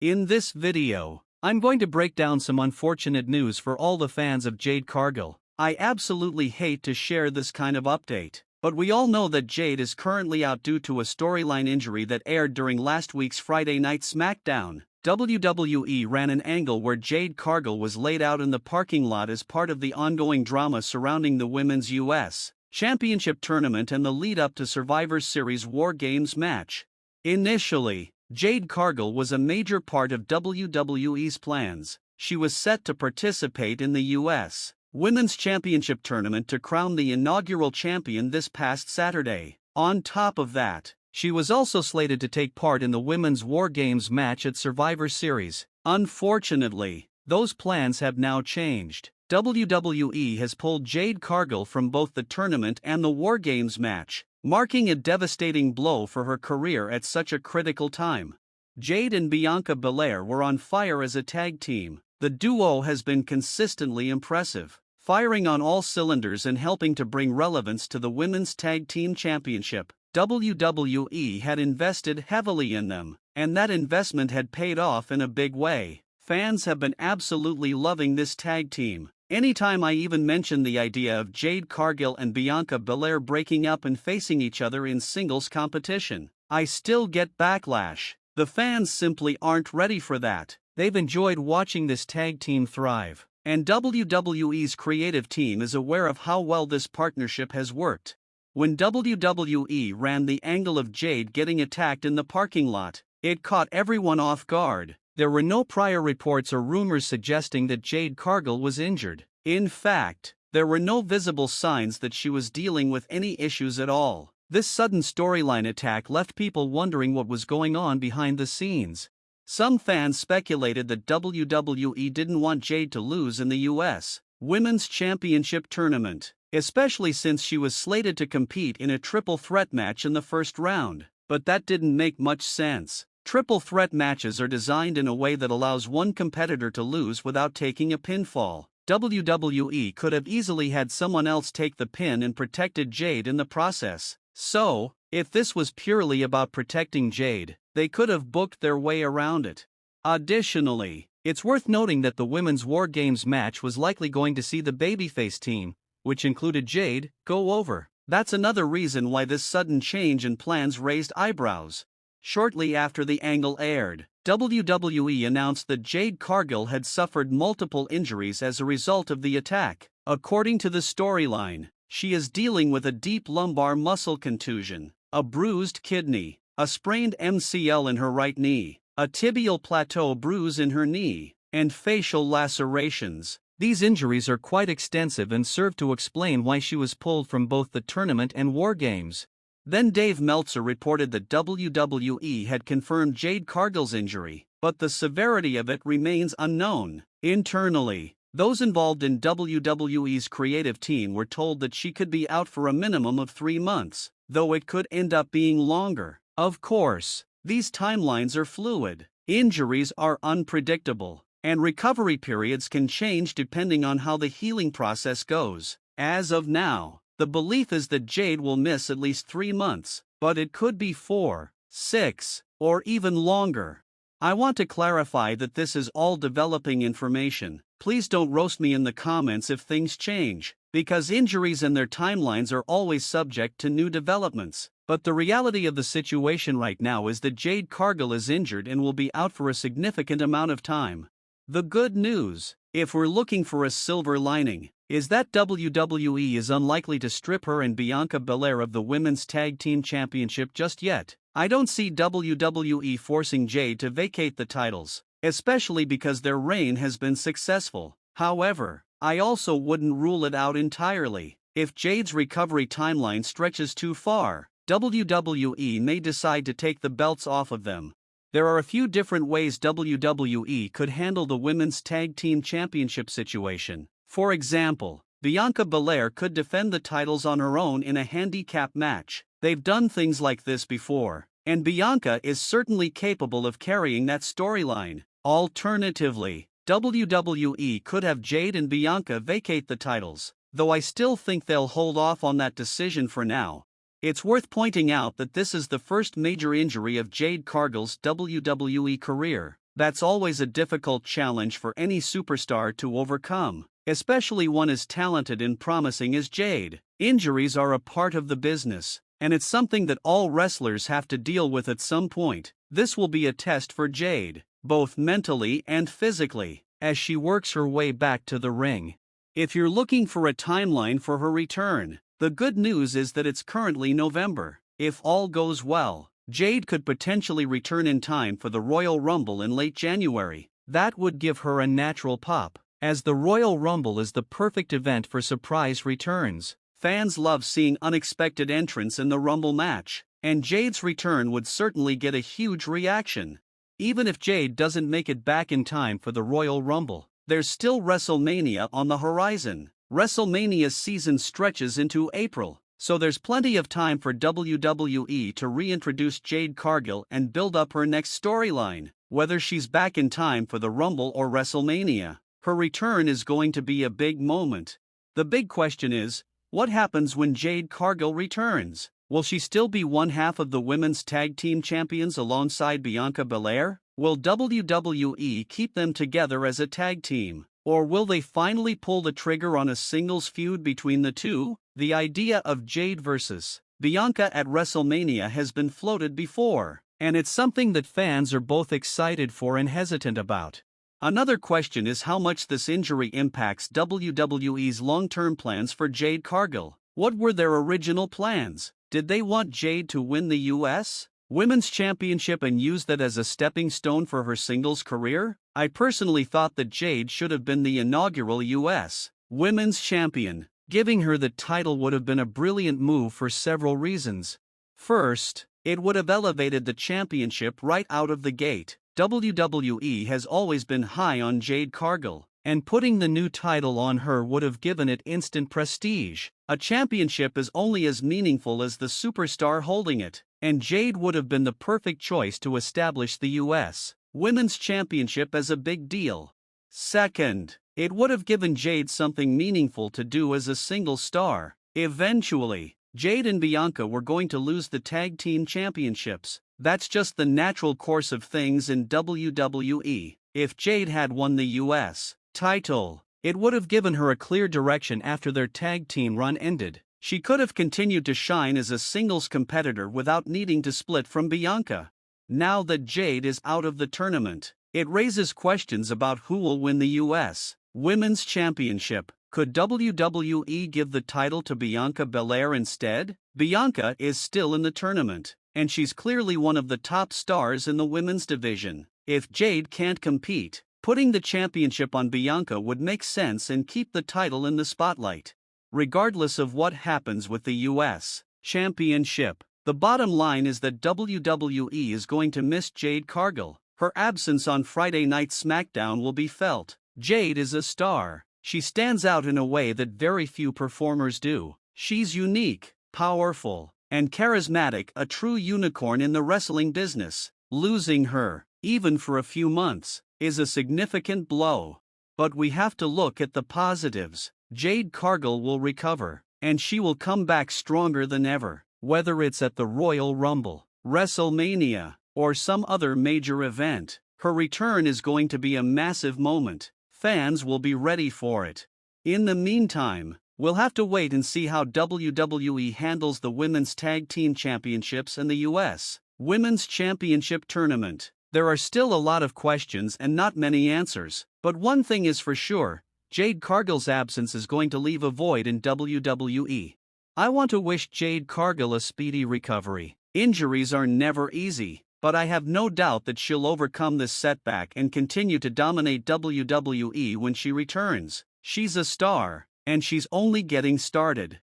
In this video, I'm going to break down some unfortunate news for all the fans of Jade Cargill. I absolutely hate to share this kind of update, but we all know that Jade is currently out due to a storyline injury that aired during last week's Friday Night SmackDown. WWE ran an angle where Jade Cargill was laid out in the parking lot as part of the ongoing drama surrounding the Women's U.S. Championship tournament and the lead-up to Survivor Series War Games match. Initially, Jade Cargill was a major part of WWE's plans. She was set to participate in the U.S. Women's Championship tournament to crown the inaugural champion this past Saturday. On top of that, she was also slated to take part in the Women's War Games match at Survivor Series. Unfortunately, those plans have now changed. WWE has pulled Jade Cargill from both the tournament and the War Games match, marking a devastating blow for her career at such a critical time. Jade and Bianca Belair were on fire as a tag team. The duo has been consistently impressive, firing on all cylinders and helping to bring relevance to the Women's Tag Team Championship. WWE had invested heavily in them, and that investment had paid off in a big way. Fans have been absolutely loving this tag team. Anytime I even mention the idea of Jade Cargill and Bianca Belair breaking up and facing each other in singles competition, I still get backlash. The fans simply aren't ready for that. They've enjoyed watching this tag team thrive, and WWE's creative team is aware of how well this partnership has worked. When WWE ran the angle of Jade getting attacked in the parking lot, it caught everyone off guard. There were no prior reports or rumors suggesting that Jade Cargill was injured. In fact, there were no visible signs that she was dealing with any issues at all. This sudden storyline attack left people wondering what was going on behind the scenes. Some fans speculated that WWE didn't want Jade to lose in the U.S. Women's Championship tournament, especially since she was slated to compete in a triple threat match in the first round. But that didn't make much sense. Triple threat matches are designed in a way that allows one competitor to lose without taking a pinfall. WWE could have easily had someone else take the pin and protected Jade in the process. So, if this was purely about protecting Jade, they could have booked their way around it. Additionally, it's worth noting that the Women's War Games match was likely going to see the babyface team, which included Jade, go over. That's another reason why this sudden change in plans raised eyebrows. Shortly after the angle aired, WWE announced that Jade Cargill had suffered multiple injuries as a result of the attack. According to the storyline, she is dealing with a deep lumbar muscle contusion, a bruised kidney, a sprained MCL in her right knee, a tibial plateau bruise in her knee, and facial lacerations. These injuries are quite extensive and serve to explain why she was pulled from both the tournament and War Games. Then Dave Meltzer reported that WWE had confirmed Jade Cargill's injury, but the severity of it remains unknown. Internally, those involved in WWE's creative team were told that she could be out for a minimum of 3 months, though it could end up being longer. Of course, these timelines are fluid, injuries are unpredictable, and recovery periods can change depending on how the healing process goes. As of now, the belief is that Jade will miss at least 3 months, but it could be 4, 6, or even longer. I want to clarify that this is all developing information. Please don't roast me in the comments if things change, because injuries and their timelines are always subject to new developments. But the reality of the situation right now is that Jade Cargill is injured and will be out for a significant amount of time. The good news, if we're looking for a silver lining, is that WWE is unlikely to strip her and Bianca Belair of the Women's Tag Team Championship just yet. I don't see WWE forcing Jade to vacate the titles, especially because their reign has been successful. However, I also wouldn't rule it out entirely. If Jade's recovery timeline stretches too far, WWE may decide to take the belts off of them. There are a few different ways WWE could handle the Women's Tag Team Championship situation. For example, Bianca Belair could defend the titles on her own in a handicap match. They've done things like this before, and Bianca is certainly capable of carrying that storyline. Alternatively, WWE could have Jade and Bianca vacate the titles, though I still think they'll hold off on that decision for now. It's worth pointing out that this is the first major injury of Jade Cargill's WWE career. That's always a difficult challenge for any superstar to overcome, especially one as talented and promising as Jade. Injuries are a part of the business, and it's something that all wrestlers have to deal with at some point. This will be a test for Jade, both mentally and physically, as she works her way back to the ring. If you're looking for a timeline for her return, the good news is that it's currently November. If all goes well, Jade could potentially return in time for the Royal Rumble in late January. That would give her a natural pop, as the Royal Rumble is the perfect event for surprise returns. Fans love seeing unexpected entrants in the Rumble match, and Jade's return would certainly get a huge reaction. Even if Jade doesn't make it back in time for the Royal Rumble, there's still WrestleMania on the horizon. WrestleMania's season stretches into April, so there's plenty of time for WWE to reintroduce Jade Cargill and build up her next storyline. Whether she's back in time for the Rumble or WrestleMania, her return is going to be a big moment. The big question is, what happens when Jade Cargill returns? Will she still be one half of the women's tag team champions alongside Bianca Belair? Will WWE keep them together as a tag team? Or will they finally pull the trigger on a singles feud between the two? The idea of Jade versus Bianca at WrestleMania has been floated before, and it's something that fans are both excited for and hesitant about. Another question is how much this injury impacts WWE's long-term plans for Jade Cargill. What were their original plans? Did they want Jade to win the U.S. Women's Championship and use that as a stepping stone for her singles career? I personally thought that Jade should have been the inaugural U.S. Women's Champion. Giving her the title would have been a brilliant move for several reasons. First, it would have elevated the championship right out of the gate. WWE has always been high on Jade Cargill, and putting the new title on her would have given it instant prestige. A championship is only as meaningful as the superstar holding it, and Jade would have been the perfect choice to establish the U.S. Women's Championship as a big deal. Second, it would have given Jade something meaningful to do as a single star. Eventually, Jade and Bianca were going to lose the tag team championships. That's just the natural course of things in WWE. If Jade had won the U.S. title, it would have given her a clear direction after their tag team run ended. She could have continued to shine as a singles competitor without needing to split from Bianca. Now that Jade is out of the tournament, it raises questions about who will win the U.S. Women's Championship. Could WWE give the title to Bianca Belair instead? Bianca is still in the tournament, and she's clearly one of the top stars in the women's division. If Jade can't compete, putting the championship on Bianca would make sense and keep the title in the spotlight. Regardless of what happens with the U.S. Championship, the bottom line is that WWE is going to miss Jade Cargill. Her absence on Friday Night SmackDown will be felt. Jade is a star. She stands out in a way that very few performers do. She's unique, powerful, and charismatic, a true unicorn in the wrestling business. Losing her, even for a few months, is a significant blow. But we have to look at the positives. Jade Cargill will recover, and she will come back stronger than ever. Whether it's at the Royal Rumble, WrestleMania, or some other major event, her return is going to be a massive moment. Fans will be ready for it. In the meantime, we'll have to wait and see how WWE handles the Women's Tag Team Championships and the U.S. Women's Championship Tournament. There are still a lot of questions and not many answers, but one thing is for sure, Jade Cargill's absence is going to leave a void in WWE. I want to wish Jade Cargill a speedy recovery. Injuries are never easy, but I have no doubt that she'll overcome this setback and continue to dominate WWE when she returns. She's a star, and she's only getting started.